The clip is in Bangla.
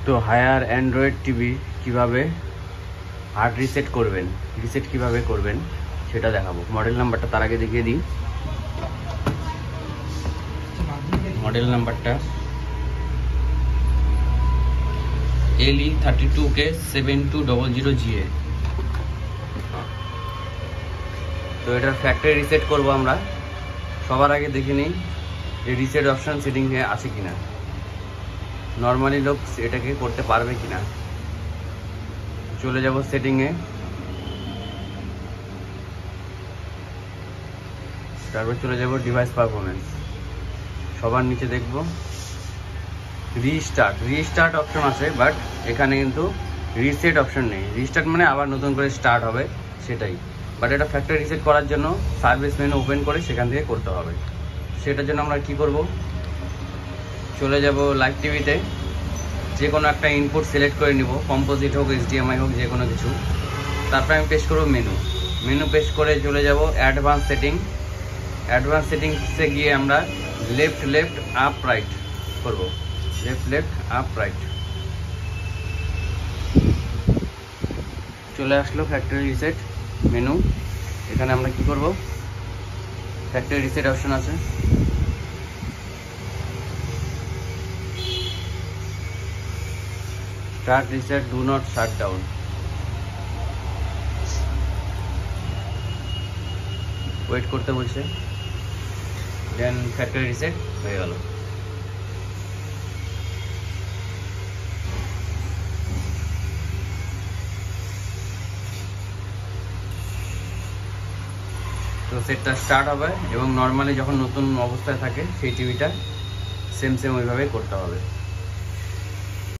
তো হায়ার অ্যান্ড্রয়েড টিভি কিভাবে হার্ড রিসেট করবেন, রিসেট কিভাবে করবেন সেটা দেখাবো। মডেল নাম্বারটা তার আগে দেখিয়ে দিই। মডেল নাম্বারটা LE32K7200GA। তো এটার ফ্যাক্টরি রিসেট করব আমরা। সবার আগে দেখে নিই যে রিসেট অপশন সেটিংয়ে আছে কিনা, নর্মালি লোক এটাকে করতে পারবে কিনা। চলে যাব সেটিংয়ে, তারপর চলে যাব ডিভাইস পারফরমেন্স। সবার নিচে দেখব রিস্টার্ট অপশন আছে, বাট এখানে কিন্তু রিসেট অপশন নেই। রিস্টার্ট মানে আবার নতুন করে স্টার্ট হবে সেটাই, বাট এটা ফ্যাক্টরি রিসেট করার জন্য সার্ভিস মেনু ওপেন করে সেখান থেকে করতে হবে। সেটার জন্য আমরা কি করব, চলে যাব লাইভ টিভিতে, যে কোনো একটা ইনপুট সিলেক্ট করে নিব, কম্পোজিট হোক, HDMI হোক, যে কোনো কিছু। তারপরে আমি পেস্ট করব মেনু পেস্ট করে চলে যাব অ্যাডভান্স সেটিংসে গিয়ে আমরা লেফট আপ রাইট করব, লেফট আপ রাইট। চলে আসলো ফ্যাক্টরি রিসেট মেনু। এখানে আমরা কি করব, ফ্যাক্টরি রিসেট অপশন আছে, start reset, do not shut down. Wait করতে বলছে, দেন ফ্যাক্টরি রিসেট হয়ে গেল। তো সেটটা স্টার্ট হবে এবং নর্মালি যখন নতুন অবস্থায় থাকে সেই টিভিটা সেম ওইভাবে করতে হবে।